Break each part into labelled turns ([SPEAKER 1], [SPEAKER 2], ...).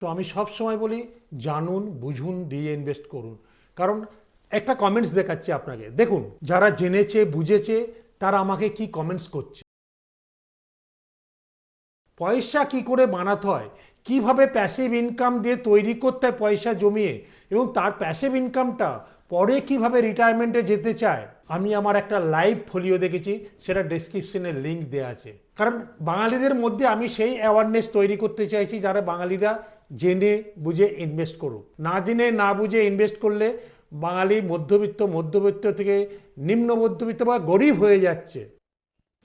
[SPEAKER 1] তো আমি সব সময় বলি জানুন, বুঝুন, দিয়ে ইনভেস্ট করুন। কারণ একটা কমেন্টস দেখাচ্ছি আপনাকে, দেখুন যারা জেনেছে বুঝেছে তারা আমাকে কি কমেন্টস করছে। পয়সা কি করে বানাতে হয়, কিভাবে প্যাসিভ ইনকাম দিয়ে তৈরি করতে হয় পয়সা জমিয়ে, এবং তার প্যাসিভ ইনকামটা পরে কিভাবে রিটায়ারমেন্টে যেতে চায়, আমি আমার একটা লাইভ ফোলিও দেখেছি, সেটা ডেসক্রিপশনে লিঙ্ক দেওয়া আছে। কারণ বাঙালিদের মধ্যে আমি সেই অ্যাওয়ারনেস তৈরি করতে চাইছি যারা বাঙালিরা জেনে বুঝে ইনভেস্ট করুক। না জেনে না বুঝে ইনভেস্ট করলে বাঙালি মধ্যবিত্ত থেকে নিম্ন মধ্যবিত্ত বা গরিব হয়ে যাচ্ছে।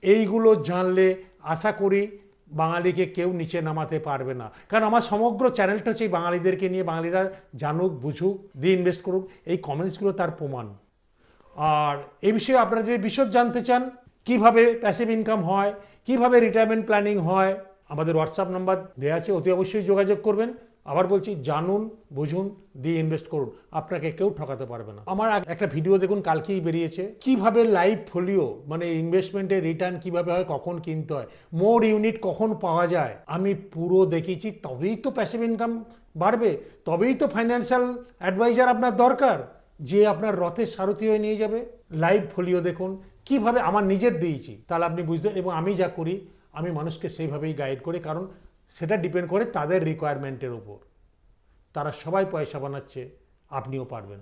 [SPEAKER 1] এইগুলো জানলে আশা করি বাঙালিকে কেউ নিচে নামাতে পারবে না। কারণ আমার সমগ্র চ্যানেলটা হচ্ছে বাঙালিদেরকে নিয়ে, বাঙালিরা জানুক, বুঝুক, দিয়ে ইনভেস্ট করুক। এই কমেন্টসগুলো তার প্রমাণ। আর এই বিষয়ে আপনারা যদি বিশদ জানতে চান, কিভাবে প্যাসিভ ইনকাম হয়, কিভাবে রিটায়ারমেন্ট প্ল্যানিং হয়, আমাদের হোয়াটসঅ্যাপ নাম্বার দেওয়া আছে, অতি অবশ্যই যোগাযোগ করবেন। আবার বলছি, জানুন, বুঝুন, দিয়ে ইনভেস্ট করুন, আপনাকে কেউ ঠকাতে পারবে না। আমার একটা ভিডিও দেখুন, কালকেই বেরিয়েছে, কিভাবে লাইভ ফোলিও মানে ইনভেস্টমেন্টের রিটার্ন কিভাবে হয়, কখন কিনতে হয়, মোর ইউনিট কখন পাওয়া যায়, আমি পুরো দেখিয়েছি। তবেই তো প্যাসিভ ইনকাম বাড়বে, তবেই তো ফাইন্যান্সিয়াল অ্যাডভাইজার আপনার দরকার, যে আপনার রথের সারথি হয়ে নিয়ে যাবে। লাইভ ফোলিও দেখুন, কিভাবে আমার নিজের দিয়েছি, তাহলে আপনি বুঝতে, এবং আমি যা করি আমি মানুষকে সেইভাবেই গাইড করি। কারণ সেটা ডিপেন্ড করে তাদের রিকোয়ারমেন্টের উপর। তারা সবাই পয়সা বানাচ্ছে, আপনিও পারবেন।